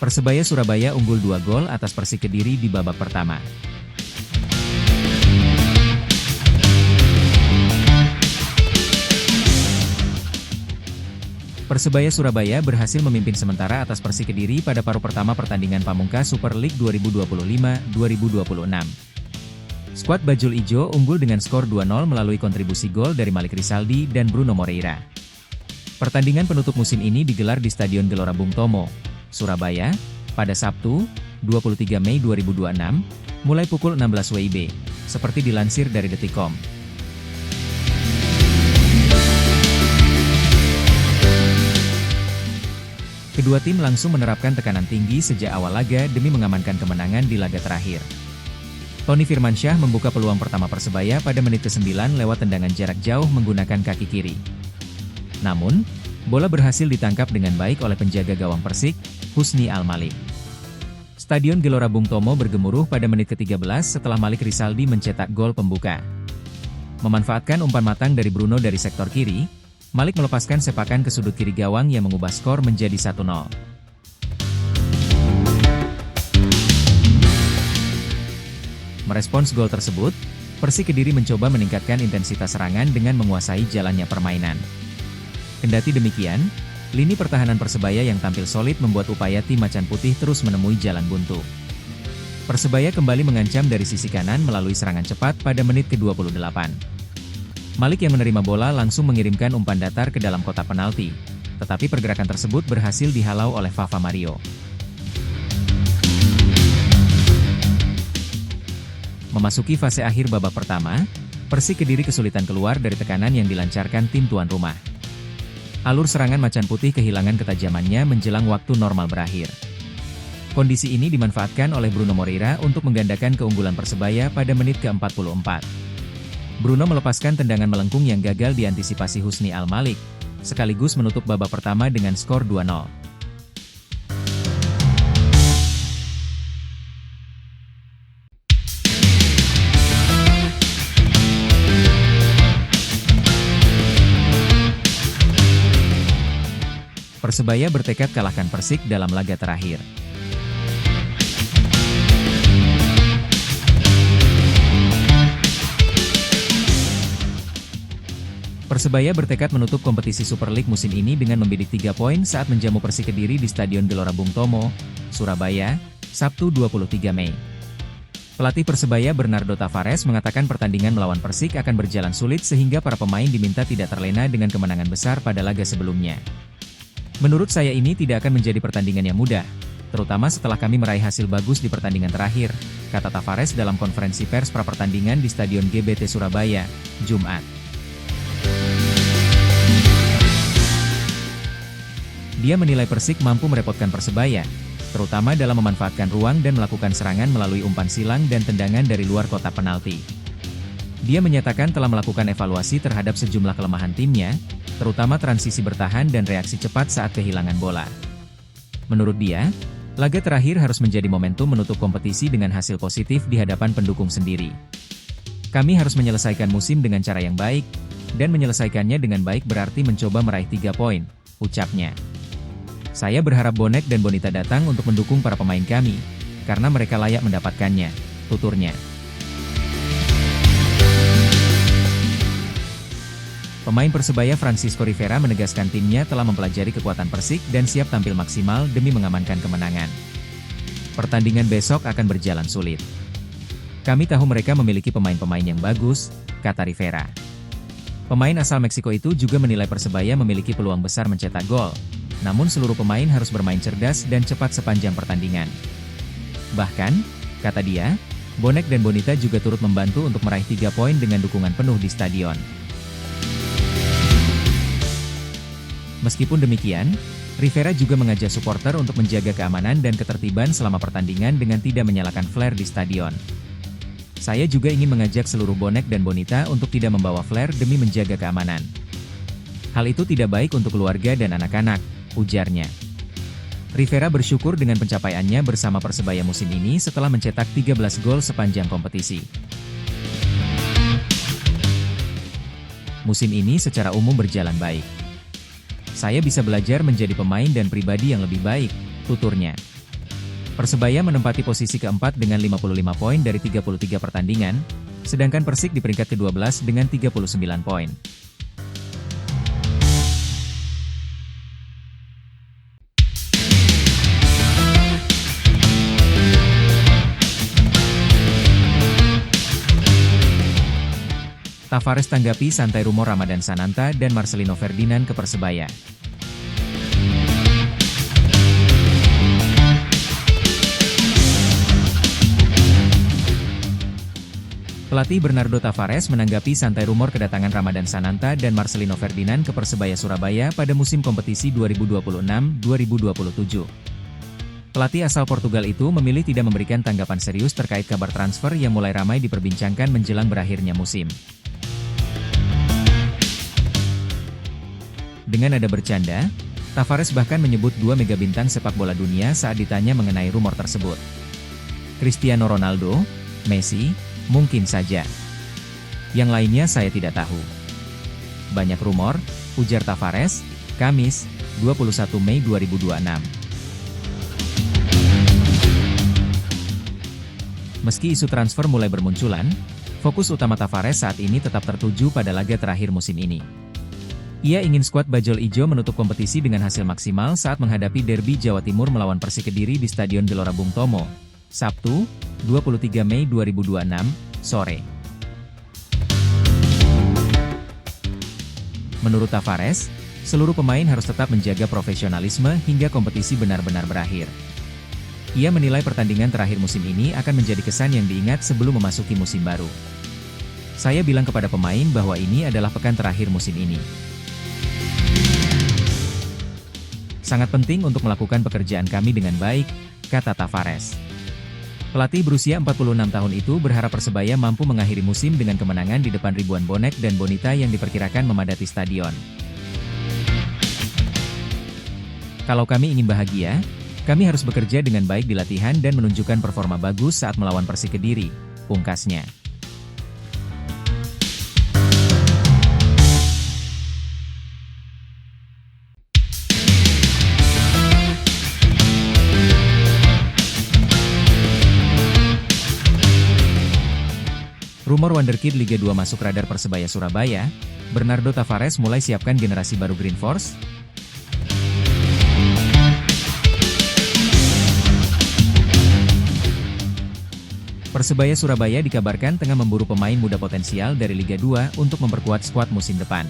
Persebaya Surabaya unggul 2 gol atas Persik Kediri di babak pertama. Persebaya Surabaya berhasil memimpin sementara atas Persik Kediri pada paruh pertama pertandingan Pamungkas Super League 2025-2026. Skuad Bajul Ijo unggul dengan skor 2-0 melalui kontribusi gol dari Malik Rizaldi dan Bruno Moreira. Pertandingan penutup musim ini digelar di Stadion Gelora Bung Tomo, Surabaya, pada Sabtu, 23 Mei 2026, mulai pukul 16 WIB, seperti dilansir dari Detikcom. Kedua tim langsung menerapkan tekanan tinggi sejak awal laga demi mengamankan kemenangan di laga terakhir. Tony Firmansyah membuka peluang pertama Persebaya pada menit ke-9 lewat tendangan jarak jauh menggunakan kaki kiri. Namun, bola berhasil ditangkap dengan baik oleh penjaga gawang Persik, Husni Al-Malik. Stadion Gelora Bung Tomo bergemuruh pada menit ke-13 setelah Malik Rizaldi mencetak gol pembuka. Memanfaatkan umpan matang dari Bruno dari sektor kiri, Malik melepaskan sepakan ke sudut kiri gawang yang mengubah skor menjadi 1-0. Merespons gol tersebut, Persik Kediri mencoba meningkatkan intensitas serangan dengan menguasai jalannya permainan. Kendati demikian, lini pertahanan Persebaya yang tampil solid membuat upaya tim Macan Putih terus menemui jalan buntu. Persebaya kembali mengancam dari sisi kanan melalui serangan cepat pada menit ke-28. Malik yang menerima bola langsung mengirimkan umpan datar ke dalam kotak penalti, tetapi pergerakan tersebut berhasil dihalau oleh Vava Mario. Memasuki fase akhir babak pertama, Persik Kediri kesulitan keluar dari tekanan yang dilancarkan tim tuan rumah. Alur serangan Macan Putih kehilangan ketajamannya menjelang waktu normal berakhir. Kondisi ini dimanfaatkan oleh Bruno Moreira untuk menggandakan keunggulan Persebaya pada menit ke-44. Bruno melepaskan tendangan melengkung yang gagal diantisipasi Husni Al-Malik, sekaligus menutup babak pertama dengan skor 2-0. Persebaya bertekad kalahkan Persik dalam laga terakhir. Persebaya bertekad menutup kompetisi Super League musim ini dengan membidik 3 poin saat menjamu Persik Kediri di Stadion Gelora Bung Tomo, Surabaya, Sabtu 23 Mei. Pelatih Persebaya Bernardo Tavares mengatakan pertandingan melawan Persik akan berjalan sulit sehingga para pemain diminta tidak terlena dengan kemenangan besar pada laga sebelumnya. Menurut saya ini tidak akan menjadi pertandingan yang mudah, terutama setelah kami meraih hasil bagus di pertandingan terakhir, kata Tavares dalam konferensi pers pra-pertandingan di Stadion GBT Surabaya, Jumat. Dia menilai Persik mampu merepotkan Persebaya, terutama dalam memanfaatkan ruang dan melakukan serangan melalui umpan silang dan tendangan dari luar kotak penalti. Dia menyatakan telah melakukan evaluasi terhadap sejumlah kelemahan timnya, terutama transisi bertahan dan reaksi cepat saat kehilangan bola. Menurut dia, laga terakhir harus menjadi momentum menutup kompetisi dengan hasil positif di hadapan pendukung sendiri. Kami harus menyelesaikan musim dengan cara yang baik, dan menyelesaikannya dengan baik berarti mencoba meraih 3 poin, ucapnya. Saya berharap Bonek dan Bonita datang untuk mendukung para pemain kami, karena mereka layak mendapatkannya, tuturnya. Pemain Persebaya Francisco Rivera menegaskan timnya telah mempelajari kekuatan Persik dan siap tampil maksimal demi mengamankan kemenangan. Pertandingan besok akan berjalan sulit. Kami tahu mereka memiliki pemain-pemain yang bagus, kata Rivera. Pemain asal Meksiko itu juga menilai Persebaya memiliki peluang besar mencetak gol, namun seluruh pemain harus bermain cerdas dan cepat sepanjang pertandingan. Bahkan, kata dia, Bonek dan Bonita juga turut membantu untuk meraih 3 poin dengan dukungan penuh di stadion. Meskipun demikian, Rivera juga mengajak supporter untuk menjaga keamanan dan ketertiban selama pertandingan dengan tidak menyalakan flare di stadion. Saya juga ingin mengajak seluruh Bonek dan Bonita untuk tidak membawa flare demi menjaga keamanan. Hal itu tidak baik untuk keluarga dan anak-anak, ujarnya. Rivera bersyukur dengan pencapaiannya bersama Persebaya musim ini setelah mencetak 13 gol sepanjang kompetisi. Musim ini secara umum berjalan baik. Saya bisa belajar menjadi pemain dan pribadi yang lebih baik, tuturnya. Persebaya menempati posisi keempat dengan 55 poin dari 33 pertandingan, sedangkan Persik di peringkat ke-12 dengan 39 poin. Tavares tanggapi santai rumor Ramadan Sananta dan Marcelino Ferdinand ke Persebaya. Pelatih Bernardo Tavares menanggapi santai rumor kedatangan Ramadan Sananta dan Marcelino Ferdinand ke Persebaya Surabaya pada musim kompetisi 2026-2027. Pelatih asal Portugal itu memilih tidak memberikan tanggapan serius terkait kabar transfer yang mulai ramai diperbincangkan menjelang berakhirnya musim. Dengan nada bercanda, Tavares bahkan menyebut dua mega bintang sepak bola dunia saat ditanya mengenai rumor tersebut. Cristiano Ronaldo, Messi, mungkin saja. Yang lainnya saya tidak tahu. Banyak rumor, ujar Tavares, Kamis, 21 Mei 2026. Meski isu transfer mulai bermunculan, fokus utama Tavares saat ini tetap tertuju pada laga terakhir musim ini. Ia ingin skuad Bajul Ijo menutup kompetisi dengan hasil maksimal saat menghadapi derby Jawa Timur melawan Persik Kediri di Stadion Gelora Bung Tomo, Sabtu, 23 Mei 2026, sore. Menurut Tavares, seluruh pemain harus tetap menjaga profesionalisme hingga kompetisi benar-benar berakhir. Ia menilai pertandingan terakhir musim ini akan menjadi kesan yang diingat sebelum memasuki musim baru. Saya bilang kepada pemain bahwa ini adalah pekan terakhir musim ini. Sangat penting untuk melakukan pekerjaan kami dengan baik, kata Tavares. Pelatih berusia 46 tahun itu berharap Persebaya mampu mengakhiri musim dengan kemenangan di depan ribuan bonek dan bonita yang diperkirakan memadati stadion. Kalau kami ingin bahagia, kami harus bekerja dengan baik di latihan dan menunjukkan performa bagus saat melawan Persik Kediri, pungkasnya. Rumor Wonderkid Liga 2 masuk radar Persebaya Surabaya, Bernardo Tavares mulai siapkan generasi baru Green Force? Persebaya Surabaya dikabarkan tengah memburu pemain muda potensial dari Liga 2 untuk memperkuat skuad musim depan.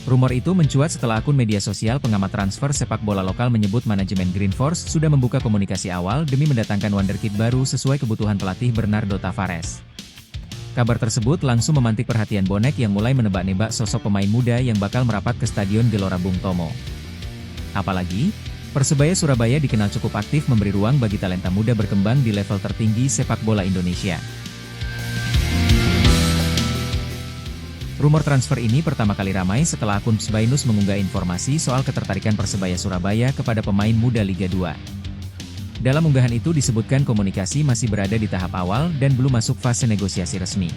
Rumor itu mencuat setelah akun media sosial pengamat transfer sepak bola lokal menyebut manajemen Green Force sudah membuka komunikasi awal demi mendatangkan Wonderkid baru sesuai kebutuhan pelatih Bernardo Tavares. Kabar tersebut langsung memantik perhatian bonek yang mulai menebak-nebak sosok pemain muda yang bakal merapat ke Stadion Gelora Bung Tomo. Apalagi, Persebaya Surabaya dikenal cukup aktif memberi ruang bagi talenta muda berkembang di level tertinggi sepak bola Indonesia. Rumor transfer ini pertama kali ramai setelah akun Psbainus mengunggah informasi soal ketertarikan Persebaya Surabaya kepada pemain muda Liga 2. Dalam unggahan itu disebutkan komunikasi masih berada di tahap awal dan belum masuk fase negosiasi resmi.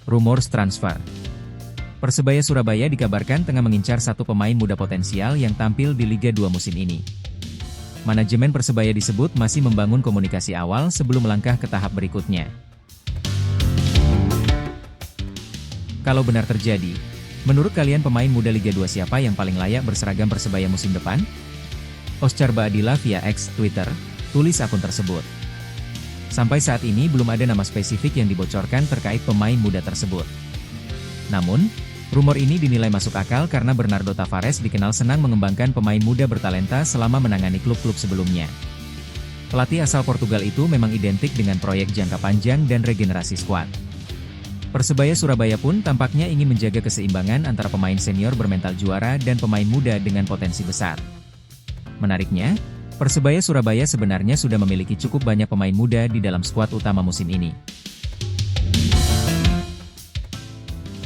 Rumors transfer. Persebaya Surabaya dikabarkan tengah mengincar satu pemain muda potensial yang tampil di Liga 2 musim ini. Manajemen Persebaya disebut masih membangun komunikasi awal sebelum melangkah ke tahap berikutnya. Kalau benar terjadi, menurut kalian pemain muda Liga 2 siapa yang paling layak berseragam Persebaya musim depan? Oscar Baadila via X Twitter, tulis akun tersebut. Sampai saat ini belum ada nama spesifik yang dibocorkan terkait pemain muda tersebut. Namun, rumor ini dinilai masuk akal karena Bernardo Tavares dikenal senang mengembangkan pemain muda bertalenta selama menangani klub-klub sebelumnya. Pelatih asal Portugal itu memang identik dengan proyek jangka panjang dan regenerasi skuad. Persebaya Surabaya pun tampaknya ingin menjaga keseimbangan antara pemain senior bermental juara dan pemain muda dengan potensi besar. Menariknya, Persebaya Surabaya sebenarnya sudah memiliki cukup banyak pemain muda di dalam skuad utama musim ini.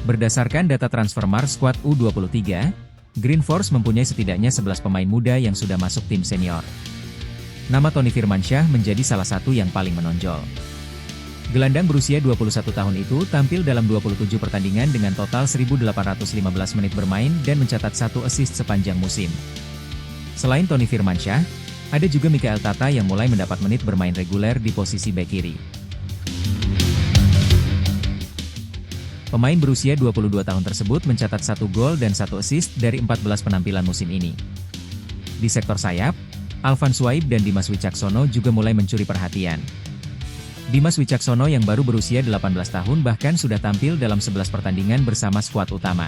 Berdasarkan data Transfermarkt skuad U23, Green Force mempunyai setidaknya 11 pemain muda yang sudah masuk tim senior. Nama Tony Firmansyah menjadi salah satu yang paling menonjol. Gelandang berusia 21 tahun itu tampil dalam 27 pertandingan dengan total 1.815 menit bermain dan mencatat 1 assist sepanjang musim. Selain Tony Firmansyah, Ada juga Mikael Tata yang mulai mendapat menit bermain reguler di posisi bek kiri. Pemain berusia 22 tahun tersebut mencatat 1 gol dan 1 assist dari 14 penampilan musim ini. Di sektor sayap, Alvan Swaib dan Dimas Wicaksono juga mulai mencuri perhatian. Dimas Wicaksono yang baru berusia 18 tahun bahkan sudah tampil dalam 11 pertandingan bersama skuad utama.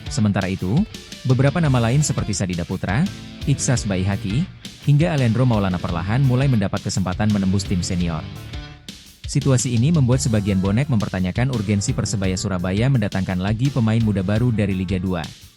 Sementara itu, beberapa nama lain seperti Sadida Putra, Iksas Baihaki, hingga Alendro Maulana perlahan mulai mendapat kesempatan menembus tim senior. Situasi ini membuat sebagian bonek mempertanyakan urgensi Persebaya Surabaya mendatangkan lagi pemain muda baru dari Liga 2.